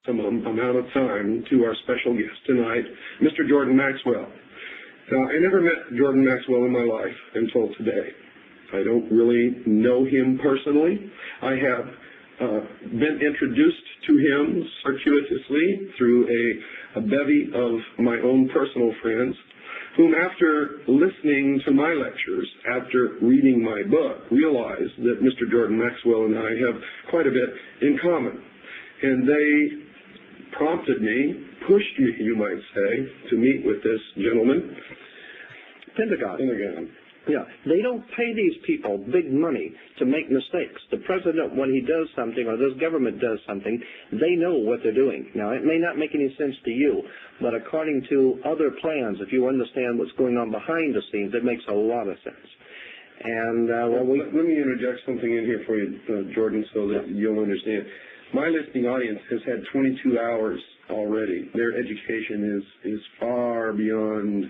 amount of time to our special guest tonight, Mr. Jordan Maxwell. Now, I never met Jordan Maxwell in my life until today. I don't really know him personally. I have been introduced to him circuitously through a bevy of my own personal friends, whom after listening to my lectures, after reading my book, realized that Mr. Jordan Maxwell and I have quite a bit in common. And they prompted me, pushed me, you might say, to meet with this gentleman. Pentagon. Yeah, they don't pay these people big money to make mistakes. The president, when he does something, or this government does something, they know what they're doing. Now, it may not make any sense to you, but according to other plans, if you understand what's going on behind the scenes, it makes a lot of sense. And let me interject something in here for you, Jordan, so that you'll understand. My listening audience has had 22 hours already. Their education is far beyond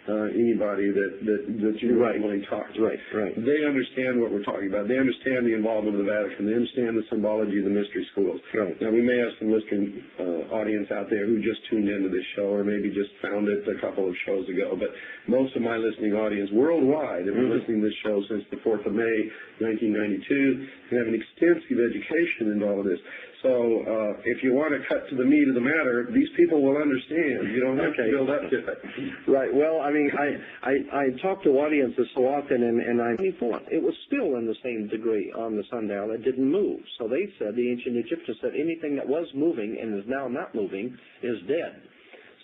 anybody that you normally talk to. Right. They understand what we're talking about. They understand the involvement of the Vatican. They understand the symbology of the mystery schools. Right. Now, we may have some listening audience out there who just tuned into this show or maybe just found it a couple of shows ago, but most of my listening audience worldwide have been listening to this show since the 4th of May, 1992, and have an extensive education in all of this. So if you want to cut to the meat of the matter, these people will understand. You don't have to build up to it. Right. Well, I mean, I talk to audiences so often, and it was still in the same degree on the sundial. It didn't move. So they said, the ancient Egyptians said, anything that was moving and is now not moving is dead.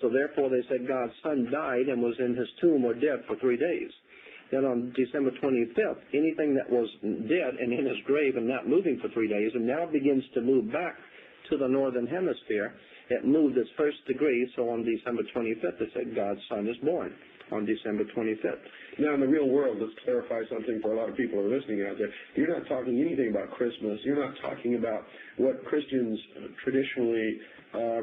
So therefore they said God's son died and was in his tomb or dead for 3 days. Then on December 25th, anything that was dead and in his grave and not moving for 3 days and now begins to move back to the northern hemisphere, it moved its first degree, so on December 25th, they said God's son is born on December 25th. Now, in the real world, let's clarify something for a lot of people who are listening out there. You're not talking anything about Christmas. You're not talking about what Christians traditionally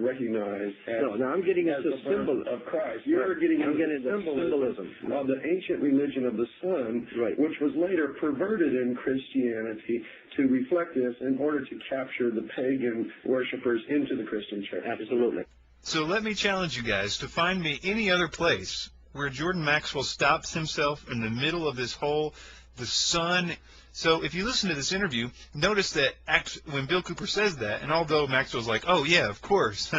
recognize as, I'm getting into the symbol of Christ. You're getting into symbolism of the ancient religion of the sun, which was later perverted in Christianity to reflect this in order to capture the pagan worshipers into the Christian church. Absolutely. So let me challenge you guys to find me any other place where Jordan Maxwell stops himself in the middle of this whole, the sun. So if you listen to this interview, notice that when Bill Cooper says that, and although Maxwell's like, oh, yeah, of course,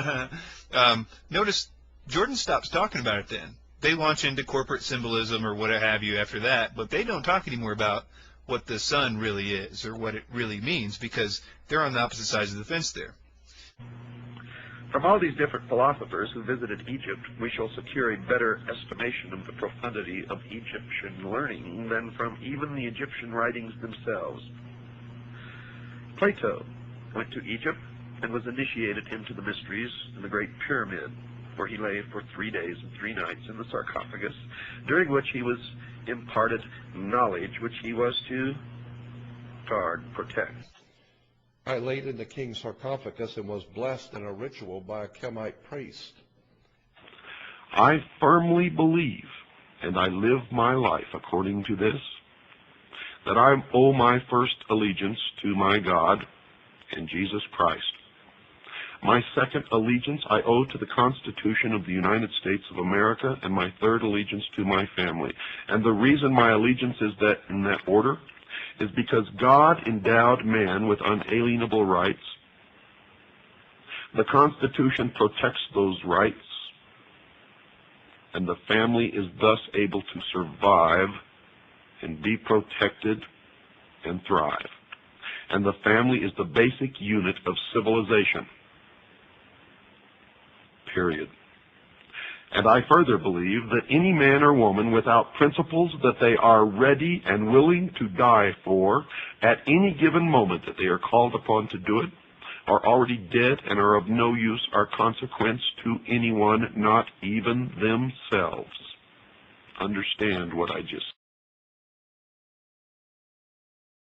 notice Jordan stops talking about it then. They launch into corporate symbolism or what have you after that, but they don't talk anymore about what the sun really is or what it really means because they're on the opposite sides of the fence there. From all these different philosophers who visited Egypt, we shall secure a better estimation of the profundity of Egyptian learning than from even the Egyptian writings themselves. Plato went to Egypt and was initiated into the mysteries in the Great Pyramid, where he lay for 3 days and 3 nights in the sarcophagus, during which he was imparted knowledge which he was to guard, protect. I laid in the king's sarcophagus and was blessed in a ritual by a Chemite priest. I firmly believe, and I live my life according to this, that I owe my first allegiance to my God and Jesus Christ. My second allegiance I owe to the Constitution of the United States of America, and my third allegiance to my family. And the reason my allegiance is that in that order is because God endowed man with unalienable rights. The Constitution protects those rights, and the family is thus able to survive and be protected and thrive. And the family is the basic unit of civilization. Period. And I further believe that any man or woman without principles that they are ready and willing to die for at any given moment that they are called upon to do it are already dead and are of no use or consequence to anyone, not even themselves. Understand what I just said.